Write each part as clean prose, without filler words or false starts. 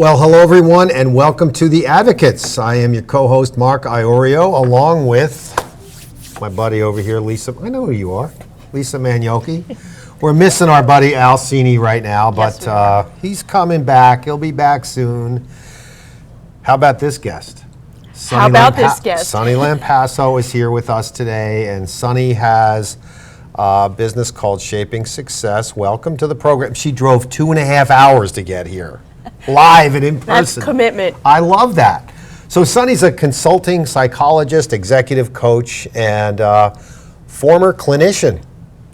Well, hello everyone, and welcome to The Advocates. I am your co-host, Mark Iorio, along with my buddy over here, Lisa. I know who you are, Lisa Manioki. We're missing our buddy Al Cini right now, but he's coming back. He'll be back soon. How about this guest? Sunni Lampasso is here with us today, and Sunni has a business called Shaping Success. Welcome to the program. She drove 2.5 hours to get here, live and in person. That's commitment. I love that. So Sunni's a consulting psychologist, executive coach, and former clinician,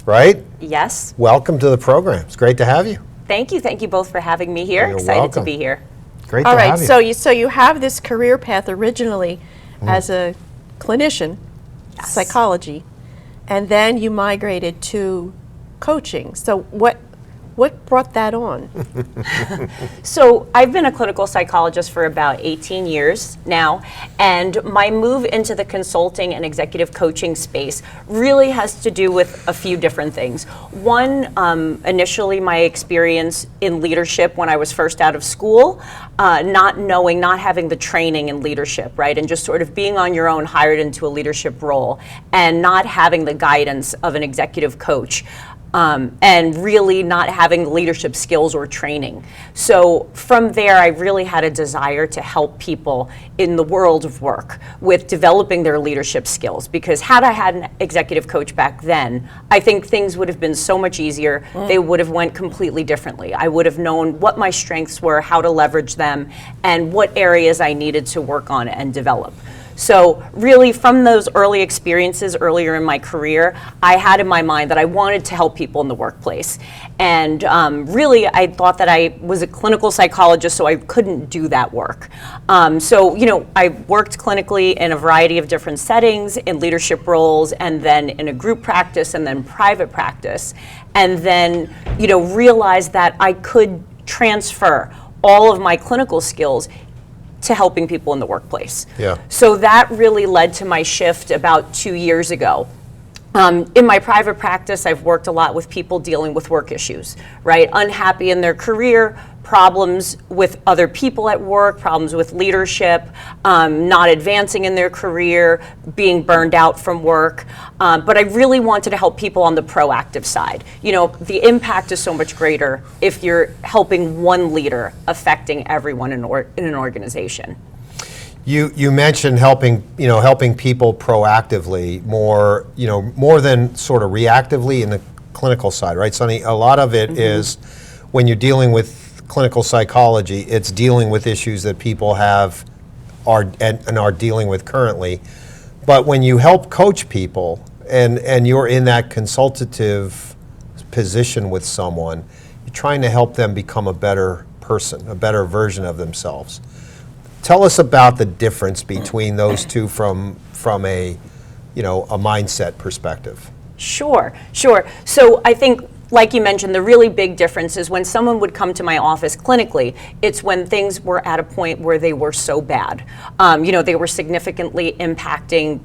right? Yes. Welcome to the program. It's great to have you. Thank you. Thank you both for having me here. You're Excited welcome. to be here. Great All to right, have you. so you have this career path originally as a clinician, psychology, and then you migrated to coaching. So what brought that on? So I've been a clinical psychologist for about 18 years now, and my move into the consulting and executive coaching space really has to do with a few different things. One, initially my experience in leadership when I was first out of school, not having the training in leadership, right? And just sort of being on your own, hired into a leadership role, and not having the guidance of an executive coach. And really not having leadership skills or training. So from there, I really had a desire to help people in the world of work with developing their leadership skills. Because had I had an executive coach back then, I think things would have been so much easier. They would have went completely differently. I would have known what my strengths were, how to leverage them, and what areas I needed to work on and develop. So really from those early experiences earlier in my career, I had in my mind that I wanted to help people in the workplace. And really I thought that I was a clinical psychologist, so I couldn't do that work. So, I worked clinically in a variety of different settings, in leadership roles, and then in a group practice, and then private practice. And then, realized that I could transfer all of my clinical skills to helping people in the workplace. Yeah. So that really led to my shift about 2 years ago. In my private practice, I've worked a lot with people dealing with work issues, right? Unhappy in their career, problems with other people at work, problems with leadership, not advancing in their career, being burned out from work. But I really wanted to help people on the proactive side. The impact is so much greater if you're helping one leader affecting everyone in an organization. You mentioned helping people proactively more than sort of reactively in the clinical side, right, Sunni? A lot of it is when you're dealing with clinical psychology, it's dealing with issues that people have are dealing with currently. But when you help coach people and you're in that consultative position with someone, you're trying to help them become a better person, a better version of themselves. Tell us about the difference between those two from a mindset perspective. Sure. So I think, like you mentioned, the really big difference is when someone would come to my office clinically, it's when things were at a point where they were so bad. They were significantly impacting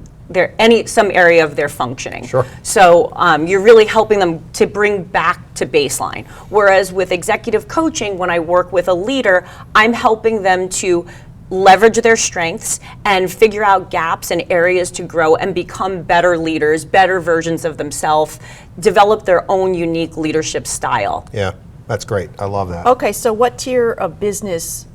some area of their functioning. Sure. So you're really helping them to bring back to baseline. Whereas with executive coaching, when I work with a leader, I'm helping them to leverage their strengths and figure out gaps and areas to grow and become better leaders, better versions of themselves, develop their own unique leadership style. Yeah, that's great. I love that. Okay, so what tier of business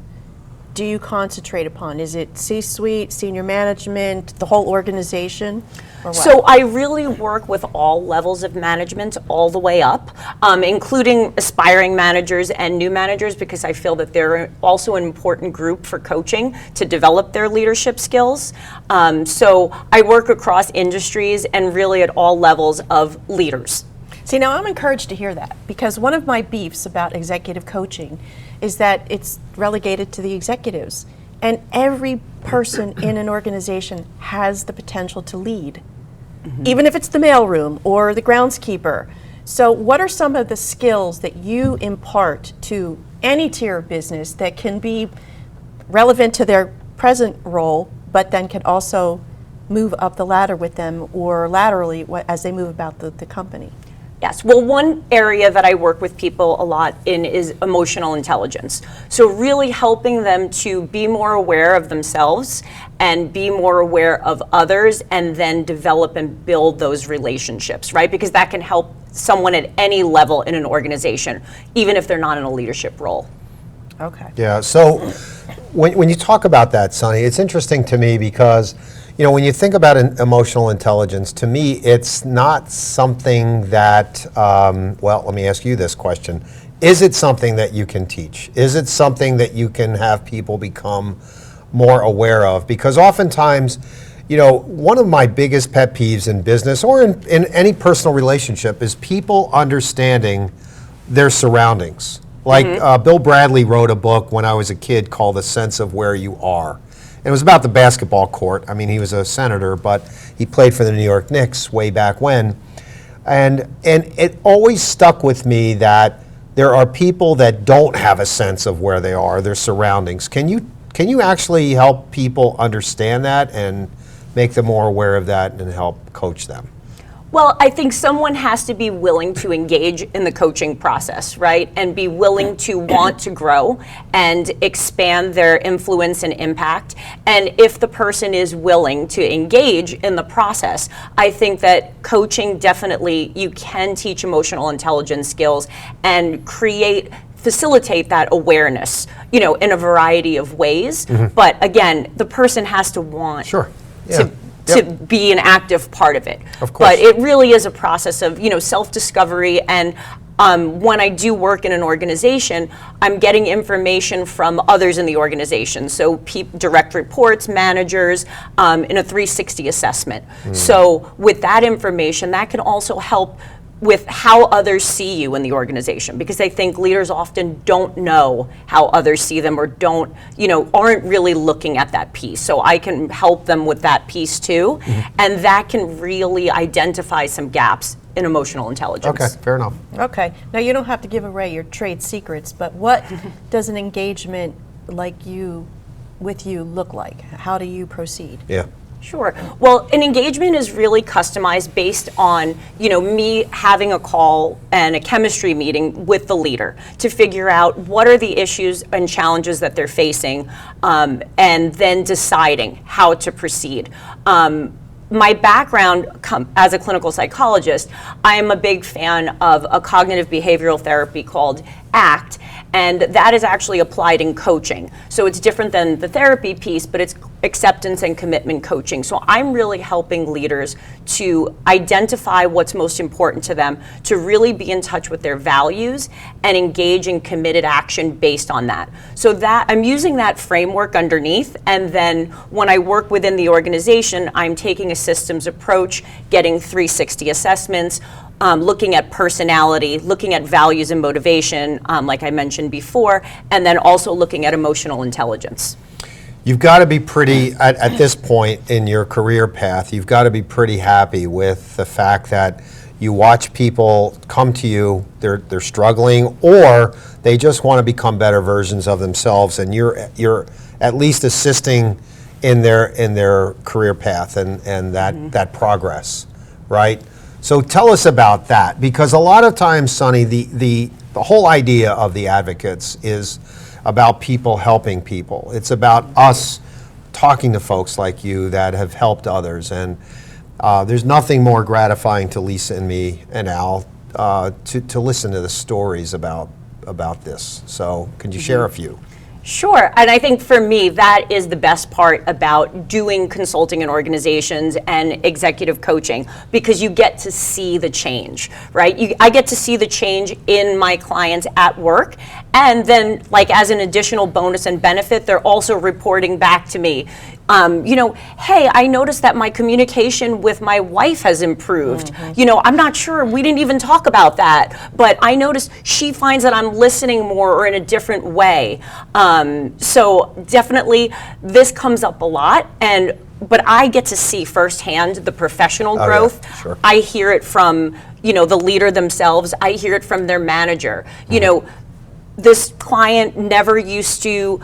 do you concentrate upon? Is it C-suite, senior management, the whole organization, or what? So I really work with all levels of management all the way up, including aspiring managers and new managers, because I feel that they're also an important group for coaching to develop their leadership skills. So I work across industries and really at all levels of leaders. See, now I'm encouraged to hear that, because one of my beefs about executive coaching is that it's relegated to the executives. And every person in an organization has the potential to lead, even if it's the mailroom or the groundskeeper. So what are some of the skills that you impart to any tier of business that can be relevant to their present role, but then can also move up the ladder with them or laterally as they move about the company? Yes. Well, one area that I work with people a lot in is emotional intelligence. So really helping them to be more aware of themselves and be more aware of others, and then develop and build those relationships, right? Because that can help someone at any level in an organization, even if they're not in a leadership role. Okay. Yeah, so when you talk about that, Sunny, it's interesting to me because, you know, when you think about emotional intelligence, to me, it's not something that, well, let me ask you this question. Is it something that you can teach? Is it something that you can have people become more aware of? Because oftentimes, you know, one of my biggest pet peeves in business or in any personal relationship is people understanding their surroundings. Like Bill Bradley wrote a book when I was a kid called A Sense of Where You Are. And it was about the basketball court. I mean, he was a senator, but he played for the New York Knicks way back when. And it always stuck with me that there are people that don't have a sense of where they are, their surroundings. Can you actually help people understand that and make them more aware of that and help coach them? Well, I think someone has to be willing to engage in the coaching process, right? And be willing to want to grow and expand their influence and impact. And if the person is willing to engage in the process, I think that coaching definitely, you can teach emotional intelligence skills and facilitate that awareness, you know, in a variety of ways. But again, the person has to want Sure. Yeah. to be an active part of it. Of course. But it really is a process of, you know, self-discovery. And when I do work in an organization, I'm getting information from others in the organization. So direct reports, managers, in a 360 assessment. So with that information, that can also help with how others see you in the organization, because I think leaders often don't know how others see them, or don't, you know, aren't really looking at that piece. So I can help them with that piece too, and that can really identify some gaps in emotional intelligence. Okay, fair enough. Okay. Now, you don't have to give away your trade secrets, but what does an engagement like you, with you, look like? How do you proceed? Yeah. Sure. Well, an engagement is really customized based on, you know, me having a call and a chemistry meeting with the leader to figure out what are the issues and challenges that they're facing, and then deciding how to proceed. My background as a clinical psychologist, I am a big fan of a cognitive behavioral therapy called ACT, and that is actually applied in coaching. So it's different than the therapy piece, but it's acceptance and commitment coaching. So I'm really helping leaders to identify what's most important to them, to really be in touch with their values and engage in committed action based on that. So that I'm using that framework underneath, and then when I work within the organization, I'm taking a systems approach, getting 360 assessments, looking at personality, looking at values and motivation, like I mentioned before, and then also looking at emotional intelligence. You've got to be pretty, at this point in your career path, you've got to be pretty happy with the fact that you watch people come to you, they're struggling, or they just want to become better versions of themselves, and you're at least assisting in their career path and that progress, right? So tell us about that, because a lot of times, Sunny, the whole idea of the advocates is about people helping people. It's about us talking to folks like you that have helped others, and there's nothing more gratifying to Lisa and me and Al to listen to the stories about this. So could you share a few? Sure, and I think for me, that is the best part about doing consulting in organizations and executive coaching, because you get to see the change, right? I get to see the change in my clients at work, and then, like, as an additional bonus and benefit, they're also reporting back to me, you know, hey, I noticed that my communication with my wife has improved. You know, I'm not sure, we didn't even talk about that, but I noticed she finds that I'm listening more or in a different way. So definitely this comes up a lot, but I get to see firsthand the professional growth. Yeah, sure. I hear it from, you know, the leader themselves. I hear it from their manager. You know, this client never used to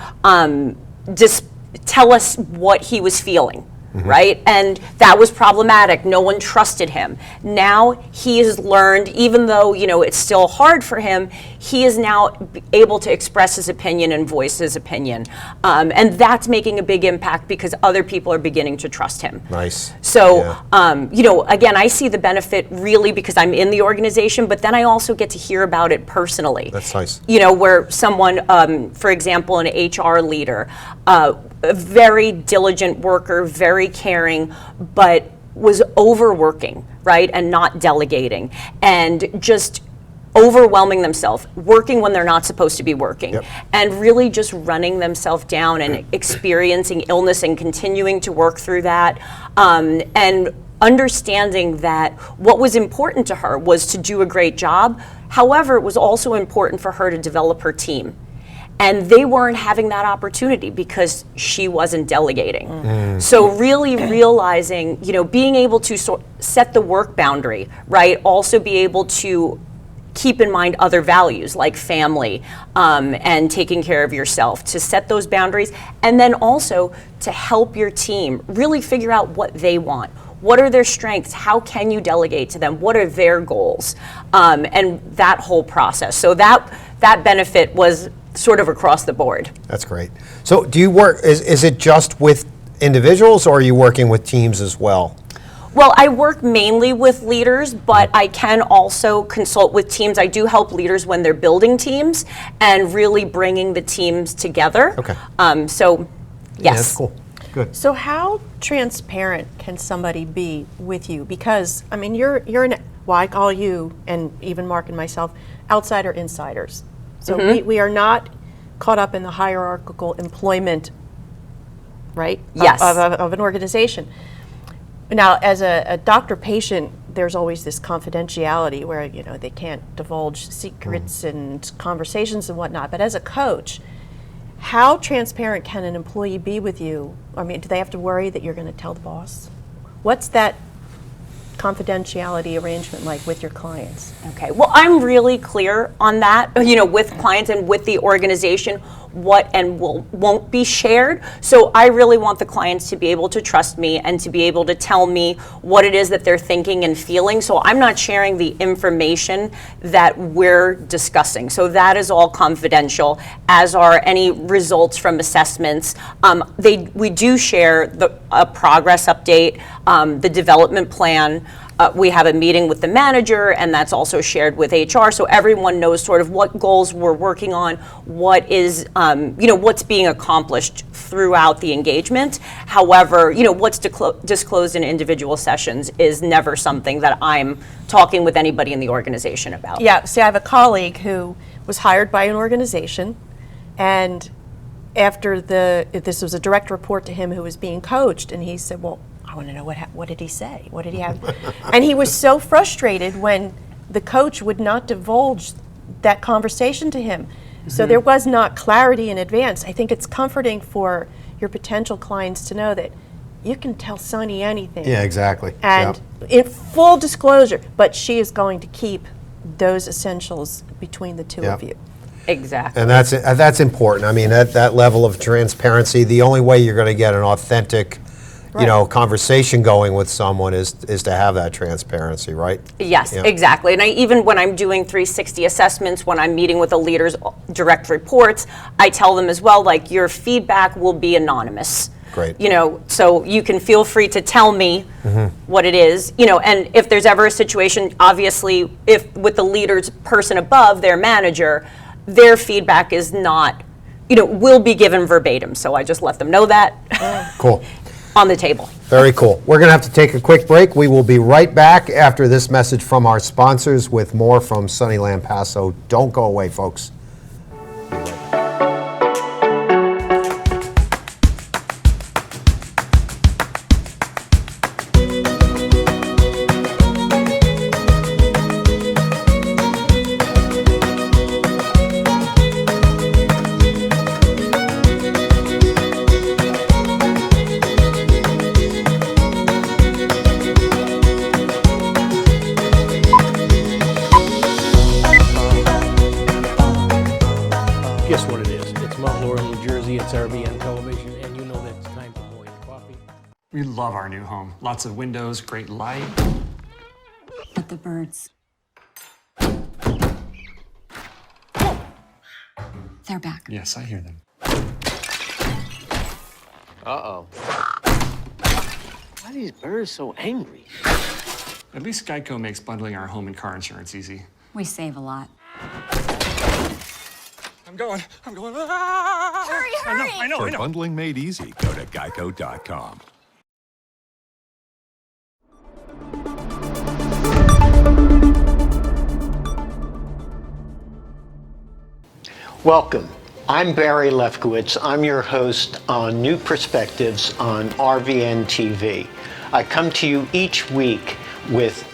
just tell us what he was feeling, right? And that was problematic. No one trusted him. Now he has learned, even though, it's still hard for him, he is now able to express his opinion and voice his opinion. And that's making a big impact because other people are beginning to trust him. Nice. So, Yeah. Again, I see the benefit really because I'm in the organization, but then I also get to hear about it personally. That's nice. Where someone, for example, an HR leader, a very diligent worker, very caring, but was overworking, right, and not delegating, and just overwhelming themselves, working when they're not supposed to be working, Yep. and really just running themselves down and experiencing illness and continuing to work through that, and understanding that what was important to her was to do a great job. However, it was also important for her to develop her team. And they weren't having that opportunity because she wasn't delegating. So really realizing, being able to set the work boundary, right? Also be able to keep in mind other values like family and taking care of yourself, to set those boundaries, and then also to help your team really figure out what they want. What are their strengths? How can you delegate to them? What are their goals? And that whole process. So that benefit was sort of across the board. That's great. So do you work, is it just with individuals or are you working with teams as well? Well, I work mainly with leaders, but I can also consult with teams. I do help leaders when they're building teams and really bringing the teams together. Okay. So, yes. Yeah, that's cool. Good. So how transparent can somebody be with you? Because, you're I call you, and even Mark and myself, outsider insiders. So we are not caught up in the hierarchical employment, right? Yes. Of an organization. Now, as a doctor-patient, there's always this confidentiality where, they can't divulge secrets and conversations and whatnot. But as a coach, how transparent can an employee be with you? Do they have to worry that you're going to tell the boss? What's that confidentiality arrangement like with your clients? Okay, well, I'm really clear on that, with clients and with the organization, what and won't be shared. So I really want the clients to be able to trust me and to be able to tell me what it is that they're thinking and feeling. So I'm not sharing the information that we're discussing. So that is all confidential, as are any results from assessments. We do share a progress update, the development plan. We have a meeting with the manager, and that's also shared with HR, so everyone knows sort of what goals we're working on, what is, what's being accomplished throughout the engagement. However, what's disclosed in individual sessions is never something that I'm talking with anybody in the organization about. Yeah, see, I have a colleague who was hired by an organization, and after this was a direct report to him who was being coached, and he said, well, I want to know what did he say? What did he have? And he was so frustrated when the coach would not divulge that conversation to him. So there was not clarity in advance. I think it's comforting for your potential clients to know that you can tell Sunny anything. Yeah, exactly. And in full disclosure, but she is going to keep those essentials between the two of you. Exactly. And that's important. That level of transparency, the only way you're going to get an authentic conversation going with someone is to have that transparency, right? Yes, exactly. And even when I'm doing 360 assessments, when I'm meeting with the leaders' direct reports, I tell them as well, like, your feedback will be anonymous. Great. So you can feel free to tell me what it is, and if there's ever a situation, obviously, if with the leader's person above, their manager, their feedback is not, will be given verbatim. So I just let them know that. Cool. On the table. Very cool. We're going to have to take a quick break. We will be right back after this message from our sponsors with more from Sunni Lampasso. Don't go away, folks. love our new home. Lots of windows, great light. But the birds. They're back. Yes, I hear them. Uh-oh. Why are these birds so angry? At least Geico makes bundling our home and car insurance easy. We save a lot. I'm going. Ah! Hurry! I know. For bundling made easy, go to geico.com. Welcome. I'm Barry Lefkowitz. I'm your host on New Perspectives on RVN TV. I come to you each week with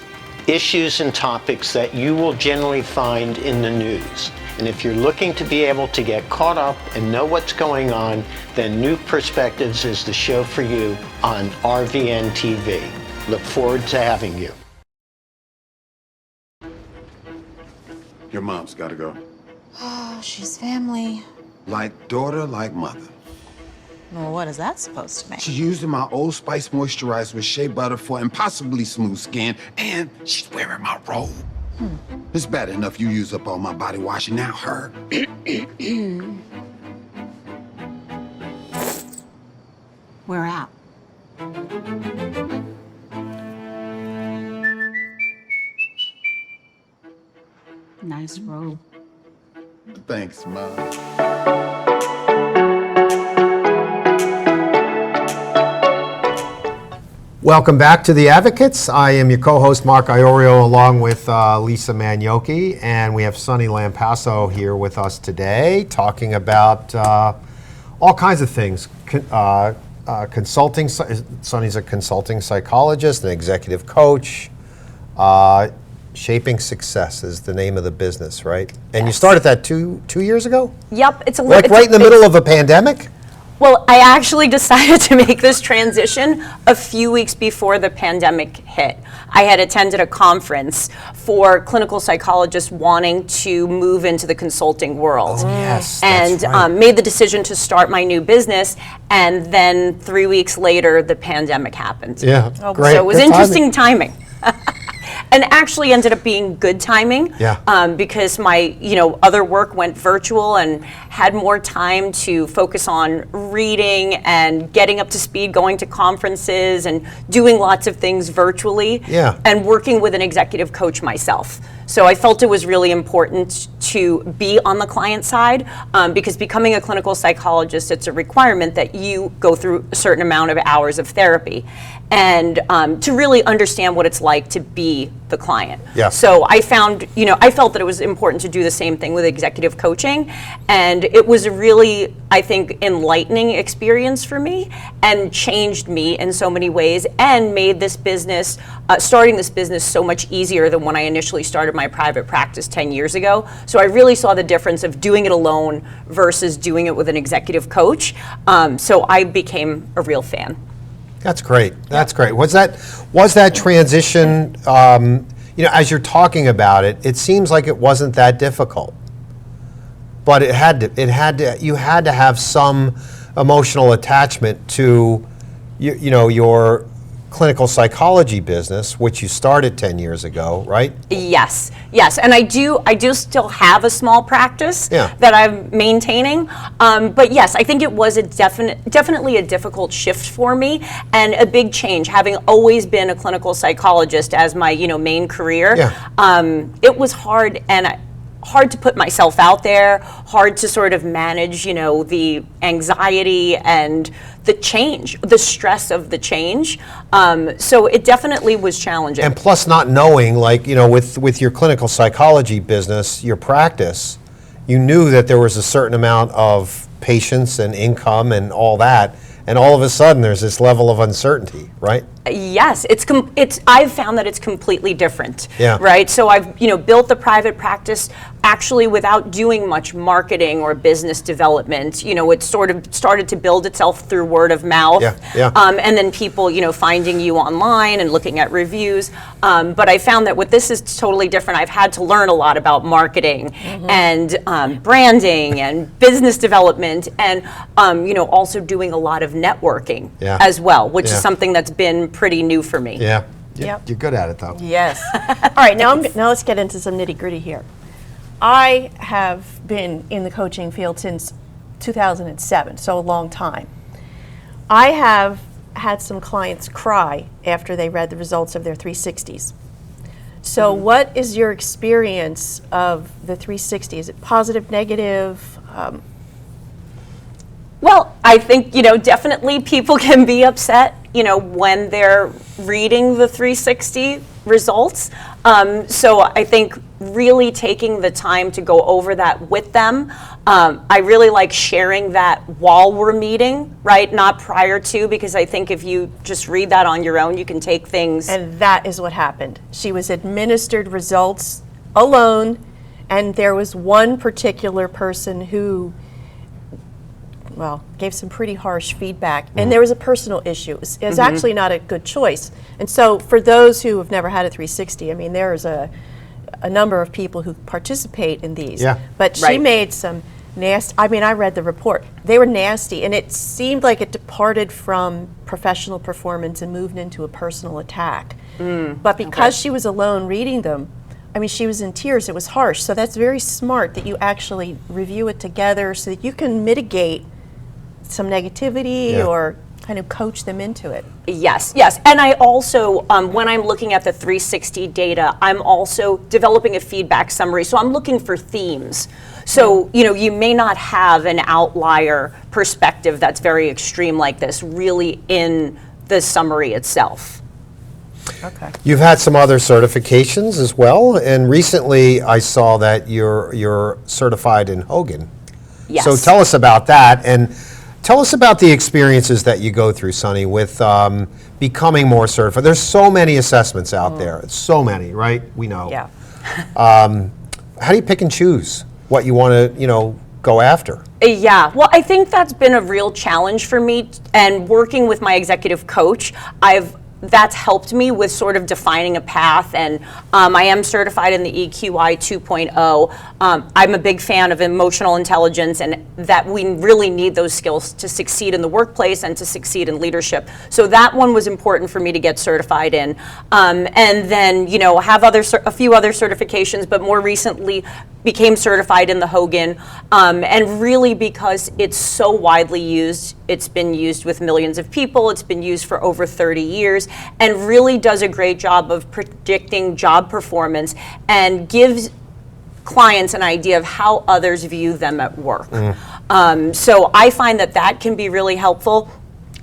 issues and topics that you will generally find in the news. And if you're looking to be able to get caught up and know what's going on, then New Perspectives is the show for you on RVN TV. Look forward to having you. Your mom's gotta go. Oh, she's family. Like daughter, like mother. Well, what is that supposed to mean? She's using my Old Spice moisturizer with shea butter for impossibly smooth skin, and she's wearing my robe. It's bad enough you use up all my body wash, and now her. We're out. Nice robe. Thanks, Mom. Welcome back to The Advocates. I am your co-host, Mark Iorio, along with Lisa Magnochi, and we have Sunni Lampasso here with us today, talking about all kinds of things. Consulting. Sunni's a consulting psychologist, an executive coach. Shaping Success is the name of the business, right? And you started that two years ago? Yep, it's a Like right in the middle of a pandemic? Well, I actually decided to make this transition a few weeks before the pandemic hit. I had attended a conference for clinical psychologists wanting to move into the consulting world. Oh, yes, and that's right. made the decision to start my new business, and then 3 weeks later, the pandemic happened. Yeah, great. So it was Good interesting timing. And actually ended up being good timing, Yeah. because my other work went virtual and had more time to focus on reading and getting up to speed, going to conferences and doing lots of things virtually, Yeah. and working with an executive coach myself. So I felt it was really important to be on the client side, because becoming a clinical psychologist, it's a requirement that you go through a certain amount of hours of therapy, and to really understand what it's like to be the client. Yeah. So I found, I felt that it was important to do the same thing with executive coaching, and it was a really, I think, enlightening experience for me, and changed me in so many ways, and made this business, starting this business, so much easier than when I initially started my private practice 10 years ago. So I really saw the difference of doing it alone versus doing it with an executive coach. So I became a real fan. That's great. That's great. Was that transition? As you're talking about it, it seems like it wasn't that difficult, but you had to have some emotional attachment to, your clinical psychology business, which you started 10 years ago, right? Yes, and I do still have a small practice Yeah. that I'm maintaining. But yes, I think it was definitely a difficult shift for me, and a big change. Having always been a clinical psychologist as my main career, Yeah. it was hard, and hard to put myself out there, hard to sort of manage, the anxiety and the change, the stress of the change. So it definitely was challenging. And plus not knowing, with your clinical psychology business, your practice, you knew that there was a certain amount of patients and income and all that, and all of a sudden there's this level of uncertainty, right? Yes, I've found that it's completely different. Yeah. Right. So I've built the private practice actually without doing much marketing or business development. It sort of started to build itself through word of mouth. And then people, finding you online and looking at reviews. But I found that with this is totally different. I've had to learn a lot about marketing and branding and business development and, also doing a lot of networking as well, which is something that's been pretty new for me. Yeah. Yep. You're good at it, though. Yes. All right, now let's get into some nitty-gritty here. I have been in the coaching field since 2007, so a long time. I have had some clients cry after they read the results of their 360s. So what is your experience of the 360? Is it positive, negative? Well, I think, definitely people can be upset, when they're reading the 360 results. So I think really taking the time to go over that with them. I really like sharing that while we're meeting, right? Not prior to, because I think if you just read that on your own, you can take things. And that is what happened. She was administered results alone, and there was one particular person who gave some pretty harsh feedback. And there was a personal issue. It was actually not a good choice. And so for those who have never had a 360, I mean, there's a number of people who participate in these. But she made some nasty, I read the report. They were nasty, and it seemed like it departed from professional performance and moved into a personal attack. But because she was alone reading them, she was in tears. It was harsh. So that's very smart that you actually review it together so that you can mitigate some negativity or kind of coach them into it. Yes. And I also, when I'm looking at the 360 data, I'm also developing a feedback summary. So I'm looking for themes. So, you may not have an outlier perspective that's very extreme like this really in the summary itself. Okay. You've had some other certifications as well, and recently I saw that you're certified in Hogan. Yes. So tell us about that, and tell us about the experiences that you go through, Sunny, with becoming more certified. There's so many assessments out there, so many, right? We know. Yeah. How do you pick and choose what you want to, go after? Yeah, well, I think that's been a real challenge for me, and working with my executive coach, that's helped me with sort of defining a path, and I am certified in the EQI 2.0. I'm a big fan of emotional intelligence, and that we really need those skills to succeed in the workplace and to succeed in leadership. So that one was important for me to get certified in. And then, have a few other certifications, but more recently became certified in the Hogan, and really because it's so widely used. It's been used with millions of people. It's been used for over 30 years and really does a great job of predicting job performance and gives clients an idea of how others view them at work. So I find that can be really helpful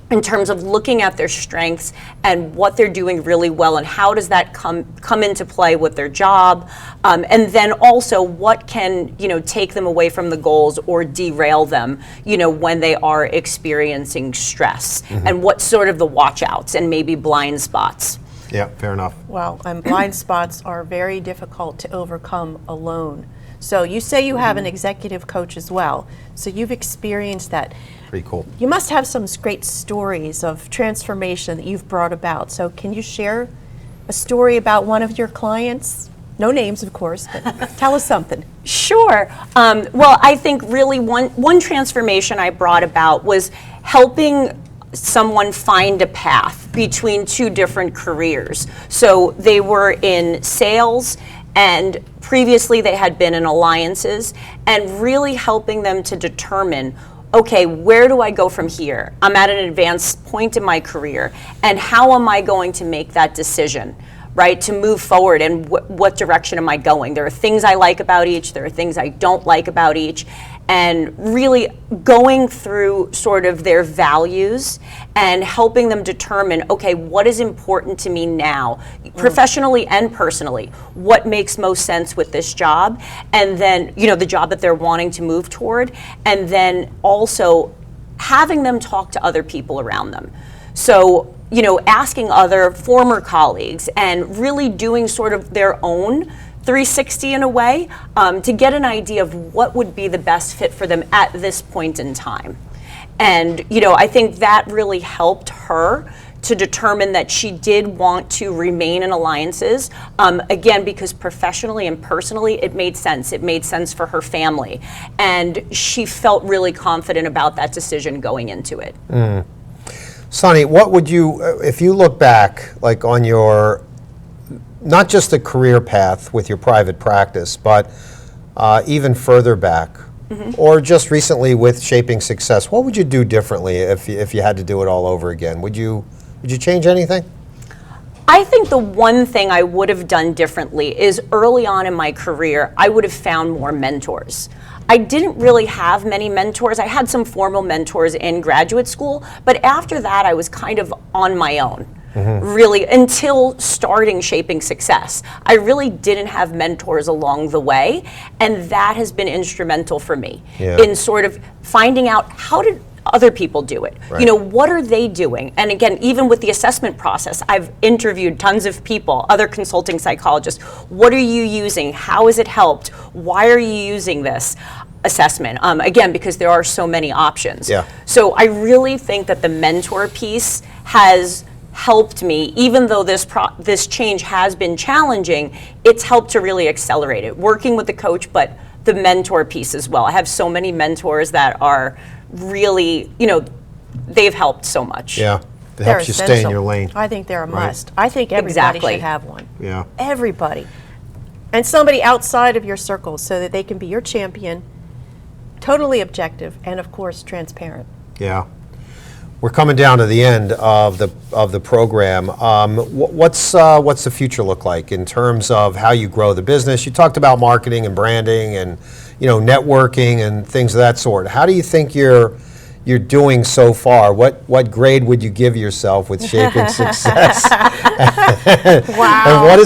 in terms of looking at their strengths and what they're doing really well and how does that come into play with their job, and then also what can take them away from the goals or derail them when they are experiencing stress, and what sort of the watch outs and maybe blind spots. Yeah, fair enough. Well, blind spots are very difficult to overcome alone. So you say you have an executive coach as well, so you've experienced that. Pretty cool. You must have some great stories of transformation that you've brought about. So can you share a story about one of your clients? No names, of course, but tell us something. Sure. Well, I think really one transformation I brought about was helping someone find a path between two different careers. So they were in sales, and previously they had been in alliances, and really helping them to determine, okay, where do I go from here? I'm at an advanced point in my career, and how am I going to make that decision, right, to move forward, and what direction am I going? There are things I like about each, there are things I don't like about each, and really going through sort of their values and helping them determine, okay, what is important to me now, professionally and personally, what makes most sense with this job, and then, the job that they're wanting to move toward, and then also having them talk to other people around them. So, asking other former colleagues and really doing sort of their own 360 in a way, to get an idea of what would be the best fit for them at this point in time. And, I think that really helped her to determine that she did want to remain in alliances, again, because professionally and personally, it made sense. It made sense for her family. And she felt really confident about that decision going into it. Sunni, what would you, if you look back, like on your, not just the career path with your private practice, but even further back, or just recently with Shaping Success, what would you do differently if you had to do it all over again? Would you change anything? I think the one thing I would have done differently is early on in my career, I would have found more mentors. I didn't really have many mentors. I had some formal mentors in graduate school, but after that, I was kind of on my own. Really, until starting Shaping Success. I really didn't have mentors along the way, and that has been instrumental for me in sort of finding out how did other people do it. Right. What are they doing? And again, even with the assessment process, I've interviewed tons of people, other consulting psychologists. What are you using? How has it helped? Why are you using this assessment? Again, because there are so many options. Yeah. So I really think that the mentor piece has helped me, even though this change has been challenging, it's helped to really accelerate it. Working with the coach, but the mentor piece as well. I have so many mentors that are really, they've helped so much. Yeah, it They're helps you stay in essential. your lane. I think they're a Right. must. I think everybody Exactly. should have one. Yeah. Everybody. And somebody outside of your circle so that they can be your champion, totally objective, and of course, transparent. Yeah. We're coming down to the end of the program. What's the future look like in terms of how you grow the business? You talked about marketing and branding and networking and things of that sort. How do you think you're doing so far? What grade would you give yourself with Shaping Success? Wow. And what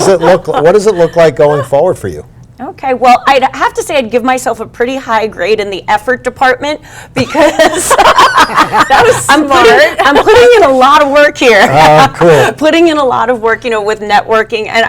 does it look like going forward for you? Okay, well, I'd have to say I'd give myself a pretty high grade in the effort department because That was smart. I'm putting in a lot of work here. Oh, cool. Putting in a lot of work, with networking, and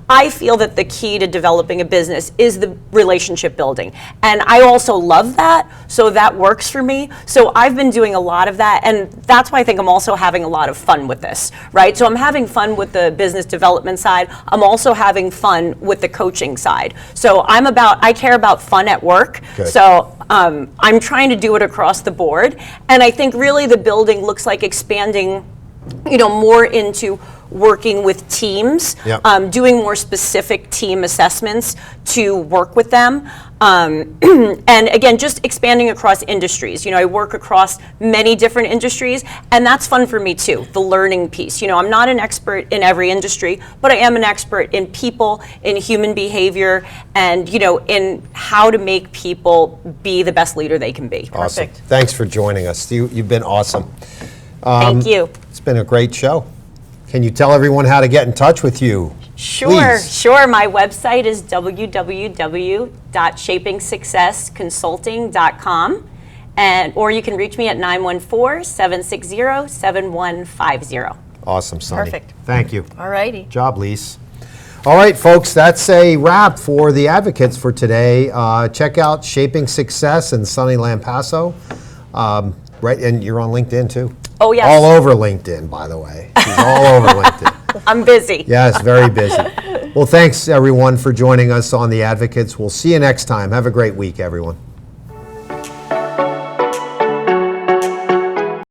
I feel that the key to developing a business is the relationship building, and I also love that, so that works for me. So I've been doing a lot of that, and that's why I think I'm also having a lot of fun with this, right? So I'm having fun with the business development side. I'm also having fun with the coaching side. So I care about fun at work. Good. So I'm trying to do it across the board. And I think really the building looks like expanding, more into working with teams, Yep. doing more specific team assessments to work with them. And again, just expanding across industries. I work across many different industries, and that's fun for me too, the learning piece. I'm not an expert in every industry, but I am an expert in people, in human behavior, and in how to make people be the best leader they can be. Awesome. Perfect. Thanks for joining us. You've been awesome. Thank you. It's been a great show. Can you tell everyone how to get in touch with you? Sure, Please. sure. My website is www.shapingsuccessconsulting.com, or you can reach me at 914-760-7150. Awesome, Sunni. Perfect. Thank you. All righty. Good job, Lise. All right, folks, that's a wrap for the advocates for today. Check out Shaping Success and Sunni Lampasso. Right, and you're on LinkedIn too. Oh, yes. All over LinkedIn, by the way. She's all over LinkedIn. I'm busy. Yes, very busy. Well, thanks everyone for joining us on The Advocates. We'll see you next time. Have a great week, everyone.